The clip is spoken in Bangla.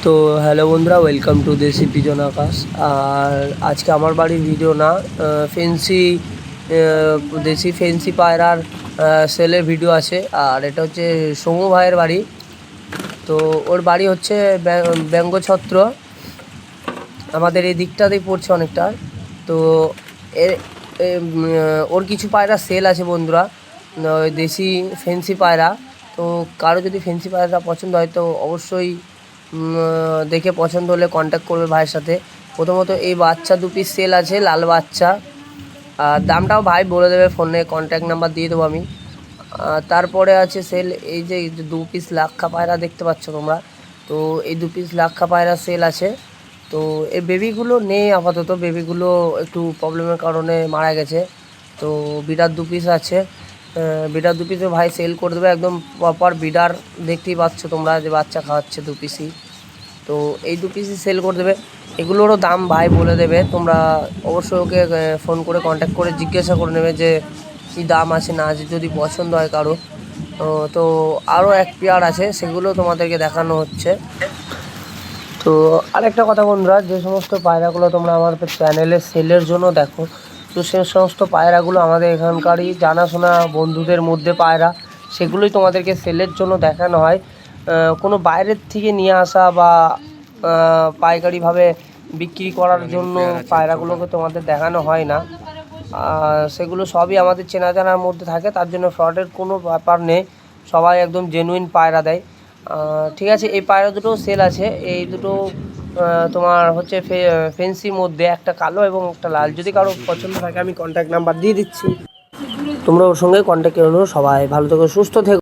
তো হ্যালো বন্ধুরা, ওয়েলকাম টু দেশি পিজন আকাশ। আর আজকে আমার বাড়ির ভিডিও না, ফেন্সি দেশি ফেন্সি পায়রার সেলের ভিডিও আছে। আর এটা হচ্ছে সমু ভাইয়ের বাড়ি। তো ওর বাড়ি হচ্ছে ব্যঙ্গছত্র, আমাদের এই দিকটাতেই পড়ছে অনেকটা। তো ওর কিছু পায়রা সেল আছে বন্ধুরা, দেশি ফেন্সি পায়রা। তো কারো যদি ফেন্সি পায়রা পছন্দ হয় তো অবশ্যই দেখে পছন্দ হলে কন্ট্যাক্ট করবে ভাইয়ের সাথে। প্রথমত এই বাচ্চা 2 পিস সেল আছে, লাল বাচ্চা। আর দামটাও ভাই বলে দেবে ফোনে, কন্ট্যাক্ট নাম্বার দিয়ে দেবো আমি। তারপরে আছে সেল এই যে 2 পিস লাক্ষা পায়রা দেখতে পাচ্ছ তোমরা। তো এই 2 পিস লাক্ষা পায়রা সেল আছে। তো এই বেবিগুলো নেই আপাতত, বেবিগুলো একটু প্রবলেমের কারণে মারা গেছে। তো বিডার 2 পিস আছে, বিডার 2 পিসে ভাই সেল করে দেবে, একদম প্রপার বিডার। দেখতেই পাচ্ছ তোমরা যে বাচ্চা খাওয়াচ্ছে 2 পিসই। তো এই 2 পিসই সেল করে দেবে। এগুলোরও দাম ভাই বলে দেবে, তোমরা অবশ্যই ওকে ফোন করে কন্ট্যাক্ট করে জিজ্ঞাসা করে নেবে যে কী দাম আছে না আছে, যদি পছন্দ হয় কারো। তো আরও এক পেয়ার আছে, সেগুলো তোমাদেরকে দেখানো হচ্ছে। তো আরেকটা কথা বন্ধুরা, যে সমস্ত পায়রাগুলো তোমরা আমার চ্যানেলে সেলের জন্য দেখো, তো সে সমস্ত পায়রাগুলো আমাদের এখানকারই জানাশোনা বন্ধুদের মধ্যে পায়রা, সেগুলোই তোমাদেরকে সেলের জন্য দেখানো হয়। কোনো বাইরের থেকে নিয়ে আসা বা পাইকারিভাবে বিক্রি করার জন্য পায়রাগুলোকে তোমাদের দেখানো হয় না। সেগুলো সবই আমাদের চেনা জানার মধ্যে থাকে, তার জন্য ফ্রডের কোনো ব্যাপার নেই, সবাই একদম জেনুইন পায়রা দেয়। ঠিক আছে, এই পায়রা দুটো সেল আছে। এই দুটো তোমার হচ্ছে ফেন্সির মধ্যে, একটা কালো এবং একটা লাল। যদি কারো পছন্দ থাকে আমি কন্ট্যাক্ট নাম্বার দিয়ে দিচ্ছি, তোমরা ওর সঙ্গে কন্ট্যাক্ট করে নেবো। সবাই ভালো থেকো, সুস্থ থেকো।